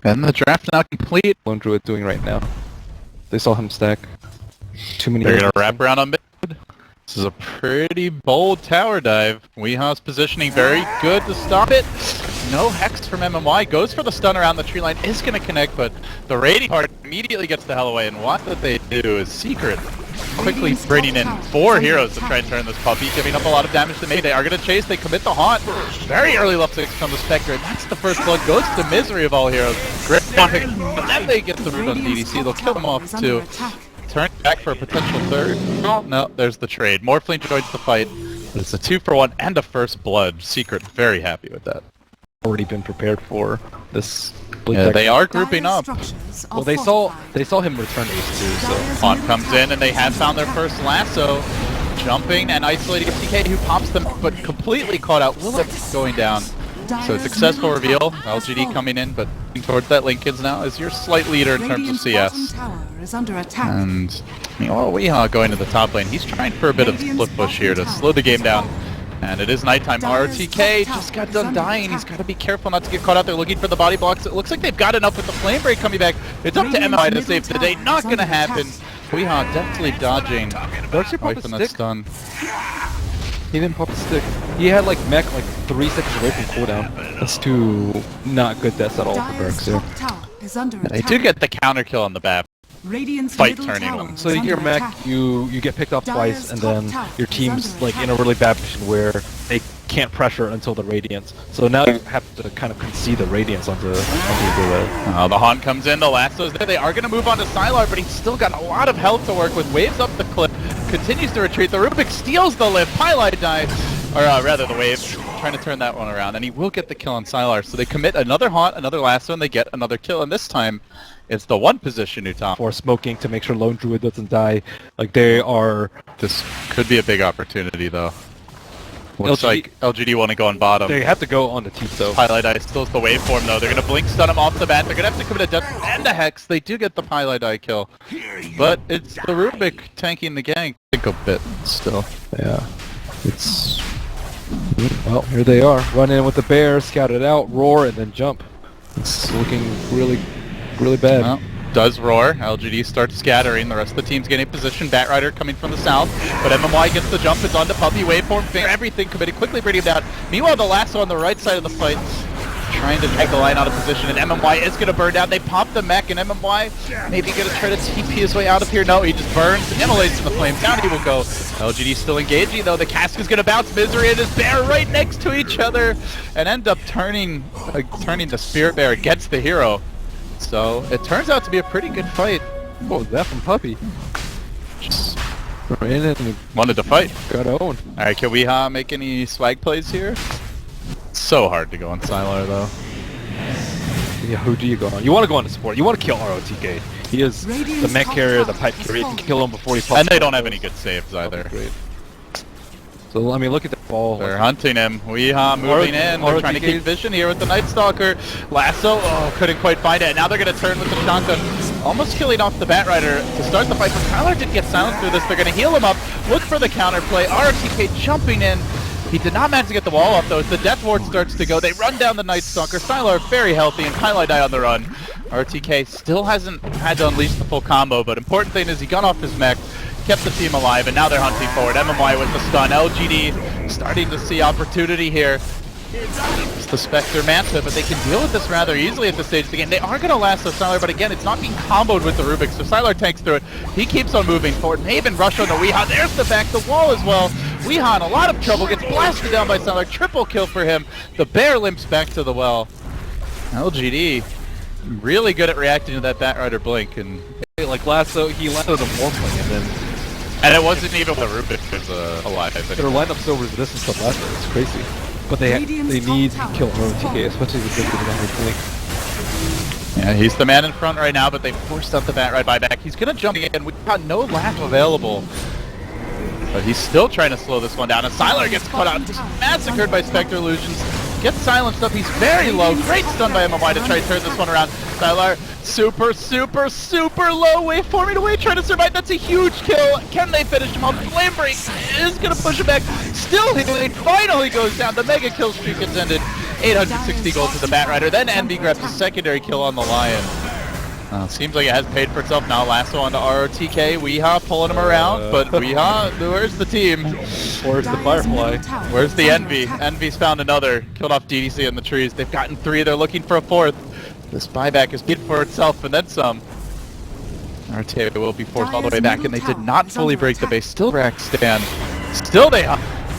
And the draft now complete. Lone Druid doing right now. They saw him stack. Too many. They're gonna wrap around on mid. This is a pretty bold tower dive. Weeha's positioning very good to stop it. No Hex from MMY. Goes for the stun around the tree line. Is gonna connect, but the raiding part immediately gets the hell away. And what that they do is Secret quickly bringing in 4 heroes to try and turn this puppy, giving up a lot of damage to May. They are gonna chase. They commit the haunt. Very early level 6 from the Spectre, and that's the first blood. Goes to Misery of all heroes. Great pick. But then they get the root on DDC. They'll kill him off too. Turn back for a potential third. No, there's the trade. Morphling joins the fight. But it's a 2-for-1 and a first blood. Secret very happy with that. Already been prepared for this. Yeah, they are grouping up. Well, they saw him return Ace 2, so Haunt comes in and they have found their first lasso. Jumping and isolating TK who pops them, but completely caught out. Willip going down. So successful reveal. LGD coming in, but towards that Lincolns now is your slight leader in terms of CS. And Weeha going to the top lane. He's trying for a bit of split push here to slow the game down. And it is nighttime. RTK just got done dying. He's got to be careful not to get caught out there looking for the body blocks. It looks like they've got enough with the flame break coming back. It's up to MI to save the day. Not going to happen. Weeha definitely dodging away from that stun. He didn't pop a stick. He had like mech like 3 seconds away from cooldown. That's two not good deaths at all for Berks here. Yeah, they do get the counter kill on the BAP. Fight turning one. So you get mech, you get picked off twice, and then your team's like in a really bad position where they can't pressure until the Radiance. So now you have to kind of concede the Radiance onto the the Haunt comes in, the lasso's there. They are going to move on to Sylar, but he's still got a lot of health to work with. Waves up the cliff, continues to retreat. The Rubik steals the lift. Pylite dive, or rather the wave, trying to turn that one around, and he will get the kill on Sylar. So they commit another Haunt, another lasso, and they get another kill. And this time, it's the one position Utah for smoking to make sure Lone Druid doesn't die. Like they are. This could be a big opportunity though. Looks like LGD want to go on bottom. They have to go on the teeth though. Pylite Eye still is the waveform though. They're going to blink stun him off the bat. They're going to have to commit a death and a hex. They do get the Pylite Eye kill. But it's the Rubik tanking the gang. I think a bit still. Yeah. It's... Well, here they are. Run in with the bear, scout it out, roar, and then jump. It's looking really bad. Well, does roar. LGD starts scattering. The rest of the team's getting position. Batrider coming from the south. But MMY gets the jump. It's on to Puppy. Waveform, everything committed. Quickly bringing him down. Meanwhile, the lasso on the right side of the fight trying to drag the line out of position. And MMY is going to burn down. They pop the mech, and MMY maybe going to try to TP his way out of here. No, he just burns. Immolates in the flame. Down he will go. LGD still engaging, though. The cask is going to bounce. Misery and his bear right next to each other. And end up turning the Spirit Bear against the hero. So, it turns out to be a pretty good fight. What was that from Puppy? Just ran in and wanted to fight. Got owned. Alright, can we make any swag plays here? It's so hard to go on Sylar though. Yeah, who do you go on? You want to go on to support. You want to kill ROTK. He is the mech carrier, the pipe carrier. You can kill him before he pops. And they don't have any good saves either. Great. So, I mean, look at the ball. They're hunting him. Weeha moving in. They're trying to keep vision here with the Night Stalker. Lasso, couldn't quite find it. And now they're going to turn with the shotgun. Almost killing off the Batrider to start the fight. But Tyler did get silenced through this. They're going to heal him up. Look for the counterplay. RTK jumping in. He did not manage to get the wall up though. As the Death Ward starts to go, they run down the Night Stalker. Sylar very healthy and Pylite die on the run. RTK still hasn't had to unleash the full combo, but important thing is he got off his mech, kept the team alive, and now they're hunting forward. MMY with the stun. LGD starting to see opportunity here. It's the Spectre Manta, but they can deal with this rather easily at this stage of the game. They are going to last the Sylar, but again, it's not being comboed with the Rubik, so Sylar tanks through it. He keeps on moving forward. Maven rush on the Weeha. There's the back, the wall as well. Weeha in a lot of trouble, gets blasted down by Sylar. Triple kill for him. The bear limps back to the well. LGD really good at reacting to that Batrider blink, and like lasso, he landed a Morphling, and it wasn't even the Rubik was alive. Their lineup's so resistant to lasso, it's crazy. But they need to kill ROTK, especially with the blink. Yeah, he's the man in front right now, but they forced up the Batrider buyback. He's gonna jump in. We've got no laugh available. But he's still trying to slow this one down, and Sylar gets caught out, just massacred by Spectre Illusions. Gets silenced up, he's very low. Great stun by MMY to try to turn this one around. Sylar, super low, waveforming away, trying to survive. That's a huge kill. Can they finish him off? Flame Break is going to push him back. Still healing, finally goes down. The mega kill streak is ended. 860 gold to the Batrider. Then Envy grabs a secondary kill on the Lion. Seems like it has paid for itself now. Lasso onto ROTK. Weehaw pulling him around, but Weehaw, where's the team? Where's the Firefly? Where's the Envy? Envy's found another. Killed off DDC in the trees. They've gotten 3. They're looking for a 4th. This buyback is paid for itself and then some. RTA will be forced all the way back, and they did not fully break the base. Still rack stand. Still they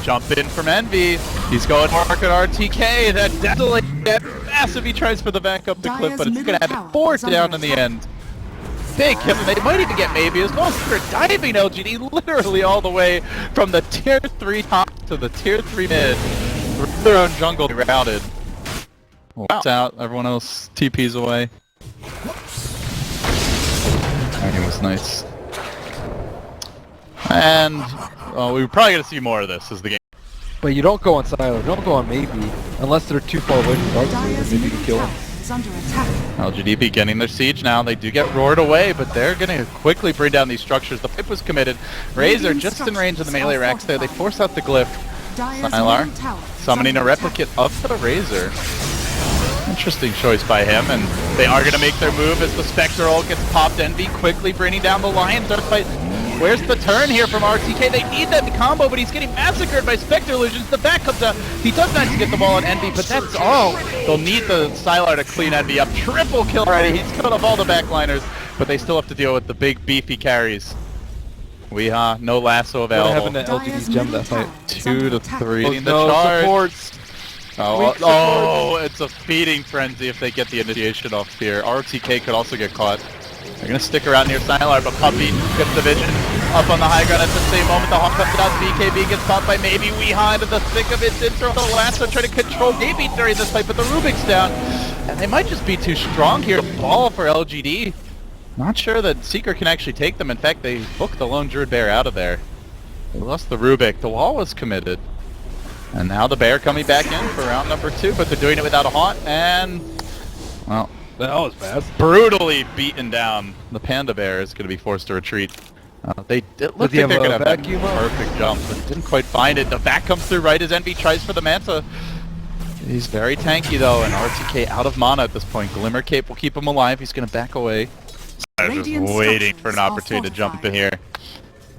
jump in from Envy. He's going to mark at RTK. That definitely get massive. He tries for the back up the cliff, but it's going to have it 4 down in the end. Big hit. They might even get maybe as well. For diving LGD literally all the way from the tier 3 top to the tier 3 mid. Their own jungle routed. Wow. Out. Everyone else TP's away. That was nice. And we're probably going to see more of this as the game. But you don't go on Silo, don't go on maybe, unless they're too far away from Dark Seer, maybe you can kill them. LGD beginning their siege now. They do get roared away, but they're going to quickly bring down these structures. The pipe was committed. Razor just in range of the melee racks there. They force out the glyph. Sylar summoning a replicate of the Razor. Interesting choice by him, and they are going to make their move as the Spectre ult gets popped. Envy quickly bringing down the Lion. Dark fight. Where's the turn here from RTK? They need that combo, but he's getting massacred by Spectre illusions. The back comes out. He does manage to get the ball on Envy, but that's all. They'll need the Sylar to clean Envy up. Triple kill already. He's killed off all the backliners, but they still have to deal with the big beefy carries. Weehaw, no lasso available. What happened to LGD's gem that fight? 2 to 3 in the no charge. supports. Oh, it's a feeding frenzy if they get the initiation off here. RTK could also get caught. They're going to stick around near Sylar, but Puppy gets the vision. Up on the high ground at the same moment, the Hawk comes out. BKB gets popped by maybe Weehaw into the thick of it. Intro the lasso trying to control maybe during this fight, but the Rubik's down. And they might just be too strong here. Ball for LGD. Not sure that Seeker can actually take them. In fact, they booked the lone Druid Bear out of there. They lost the Rubik. The wall was committed. And now the Bear coming back in for round number 2, but they're doing it without a haunt, and, well, that was bad. Brutally beaten down. The Panda Bear is going to be forced to retreat. It looked like they're going to have that perfect jump, but didn't quite find it. The back comes through right as Envy tries for the Manta. He's very tanky though, and RTK out of mana at this point. Glimmer Cape will keep him alive. He's going to back away. I was just waiting for an opportunity to jump in here.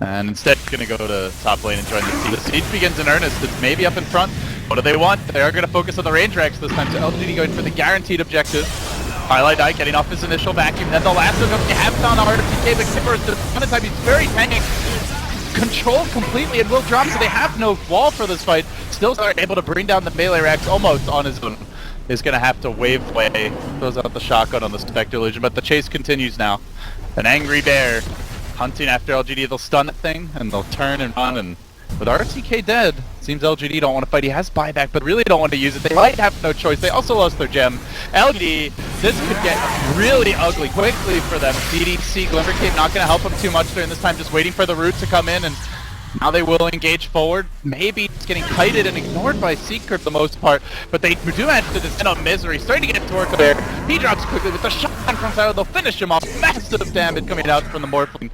And instead, he's going to go to top lane and join the siege. The siege begins in earnest. It's maybe up in front. What do they want? They are going to focus on the range racks this time. So LGD going for the guaranteed objective. Highlight Die getting off his initial vacuum. Then the last of them, they have found a RTK, but Kipper, the amount of time he's very tanky. Controlled completely and will drop, so they have no wall for this fight. Still are able to bring down the melee racks almost on his own. Is going to have to wave away. Throws out the shotgun on the Spectre illusion, but the chase continues now. An angry bear hunting after LGD. They'll stun that thing, and they'll turn and run, and with RTK dead, seems LGD don't want to fight. He has buyback, but really don't want to use it. They might have no choice. They also lost their gem. LGD, this could get really ugly quickly for them. DDC, Glimmer Cape not going to help them too much during this time, just waiting for the root to come in, and now they will engage forward. Maybe it's getting kited and ignored by Seeker for the most part, but they do manage to descend on Misery. Starting to get to work there. He drops quickly with the shotgun from Sylar. They'll finish him off. Massive damage coming out from the Morphling.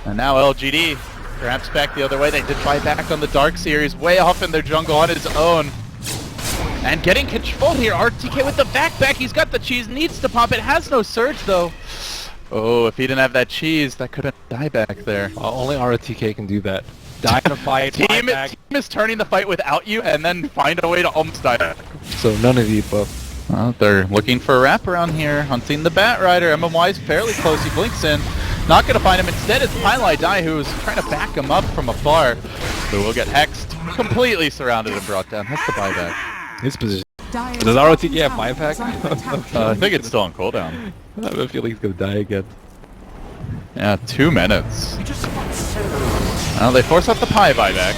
And now LGD, perhaps back the other way. They did buy back on the Dark Series, way off in their jungle on his own. And getting control here, RTK with the backpack. He's got the cheese, needs to pop it. Has no surge though. Oh, if he didn't have that cheese, that could have been die back there. Only RTK can do that. Die in a fight, team is turning the fight without you, and then find a way to almost die back. So none of the above. Well, they're looking for a wraparound here, hunting the Batrider. MMY's fairly close, he blinks in. Not going to find him. Instead, it's Highlight Die, who's trying to back him up from afar. So we'll get hexed, completely surrounded and brought down. That's the buyback. His position. Does ROTK have buyback? I think it's still on cooldown. I have a feeling he's going to die again. Yeah, 2 minutes. Well, they force out the pie buyback.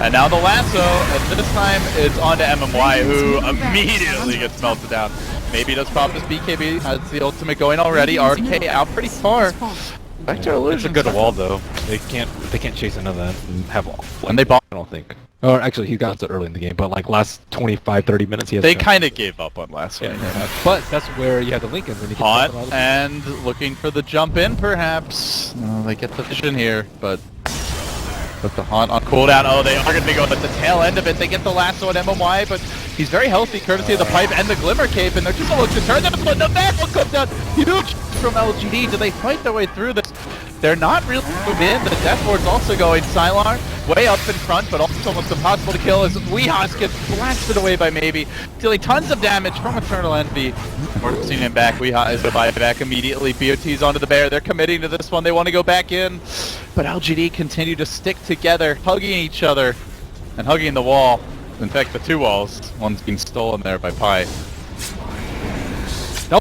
And now the lasso, and this time it's on to MMY, who immediately gets melted down. Maybe does pop his BKB, has the ultimate going already. RK out pretty far. Vector illusion. It's a good wall though. They can't chase another and have wall. And they bought, I don't think. Or actually, he got to early in the game, but like last 25-30 minutes, he has. They kind of gave up on last one. Yeah. But that's where you have the Lincoln. When you hot and looking for the jump in, perhaps. They get the vision here, but With the Haunt on cooldown. Oh, they are going to be going at the tail end of it. They get the lasso at MMY, but he's very healthy courtesy of the pipe and the Glimmer Cape, and they're just going to look to turn them. But the back will come down. Huge from LGD. Do they fight their way through this? They're not really moving in. The Death Ward's also going. Sylar way up in front, but also almost impossible to kill as Weehas gets blasted away by Maybe, dealing tons of damage from Eternal Envy. We're seeing him back. Weehas is the buyback immediately. BOT's onto the bear. They're committing to this one. They want to go back in, but LGD continue to stick together, hugging each other and hugging the wall. In fact, the two walls. One's being stolen there by Pi.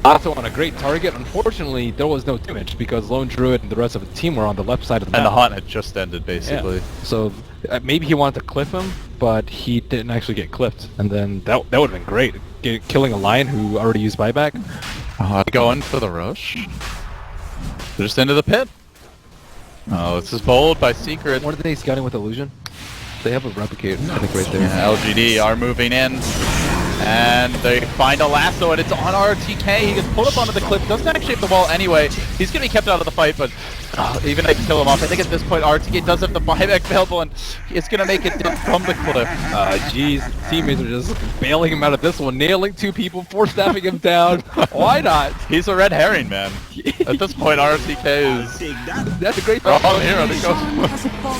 Also on a great target. Unfortunately, there was no damage because Lone Druid and the rest of the team were on the left side of the map. And the hunt had just ended, basically. Yeah. So maybe he wanted to cliff him, but he didn't actually get clipped. And then that would have been great. Killing a lion who already used buyback. Going for the rush. They're just into the pit. Oh, this is bold by Secret. What are they scouting with Illusion? They have a replicate, I think, right there. Yeah, LGD are moving in. And they find a lasso, and it's on RTK. He gets pulled up onto the cliff. Doesn't actually hit the wall anyway. He's going to be kept out of the fight, but even if they kill him off, I think at this point RTK does have the buyback available, and it's going to make it down from the cliff. Jeez, teammates are just bailing him out of this one, nailing two people, force-staffing him down. Why not? He's a red herring, man. At this point, RTK is... That's a great all hero. They go.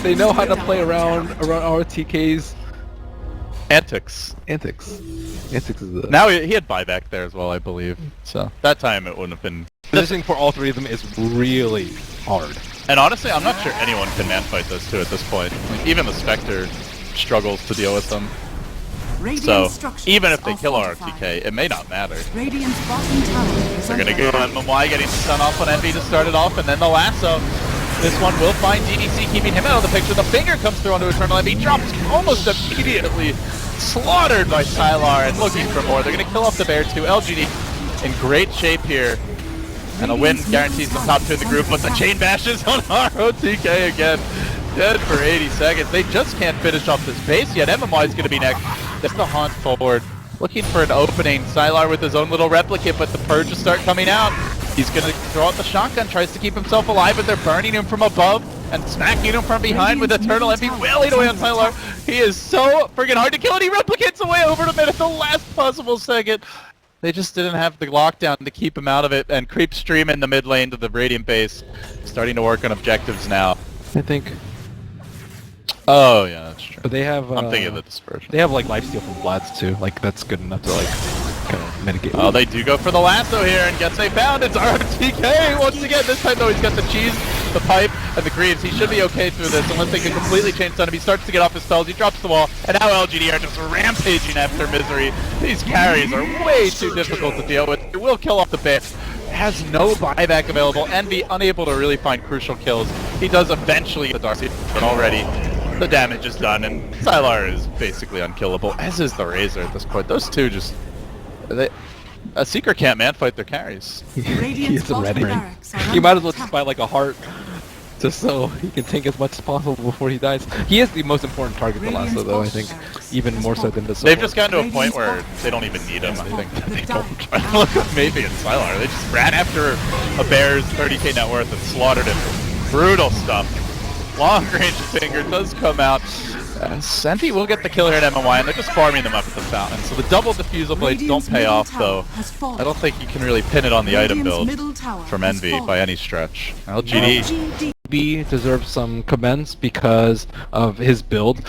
They know how to play around RTK's antics. Antics is the... Now he had buyback there as well, I believe. So that time it wouldn't have been... Positioning for all three of them is really hard. And honestly, I'm not sure anyone can man-fight those two at this point. Like, even the Spectre struggles to deal with them. So, even if they kill RTK, it may not matter. They're gonna go on MMY, getting the stun off on Envy to start it off, and then the lasso. This one will find DDC, keeping him out of the picture. The finger comes through onto Eternal Envy, drops almost immediately. Slaughtered by Sylar, and looking for more. They're gonna kill off the bear too. LGD in great shape here. And a win guarantees the top two in the group, but the chain bashes on ROTK again. Dead for 80 seconds. They just can't finish off this base yet. MMY is going to be next. That's the Haunt forward. Looking for an opening. Sylar with his own little replicate, but the purges start coming out. He's going to throw out the shotgun, tries to keep himself alive, but they're burning him from above and smacking him from behind with Eternal Envy wailing away on Sylar. He is so friggin' hard to kill, and he replicates away over to mid at the last possible second. They just didn't have the lockdown to keep him out of it, and Creep stream in the mid lane to the Radiant base. Starting to work on objectives now. I think. Oh yeah, that's true. But they have. I'm thinking of the dispersion. They have like lifesteal from Vlad's too. Like that's good enough to like kind of mitigate. Oh, they do go for the lasso here, and guess they found it's RTK once again. This time though, he's got the cheese, the pipe, and the greaves. He should be okay through this unless they can completely change stun him. He starts to get off his spells. He drops the wall, and now LGD are just rampaging after Misery. These carries are way too difficult to deal with. They will kill off the base. Has no buyback available, and be unable to really find crucial kills. He does eventually get the Darcy, but already the damage is done, and Sylar is basically unkillable, as is the Razor at this point. Those two just... A Seeker can't man-fight their carries. He's a red herring. You might as well just buy like a heart, just so he can tank as much as possible before he dies. He is the most important target to lasso though, I think. Even more so than the support. They've just gotten to a point where they don't even need him, I think. They don't try to look at Maybe and Sylar. They just ran after a bear's 30k net worth and slaughtered him. Brutal stuff. Long range finger does come out. Senti will get the kill here at MMY, and they're just farming them up at the fountain. So the double diffusal blades don't pay off, though. I don't think you can really pin it on the item build from Envy by any stretch. LGD deserves some commends because of his build.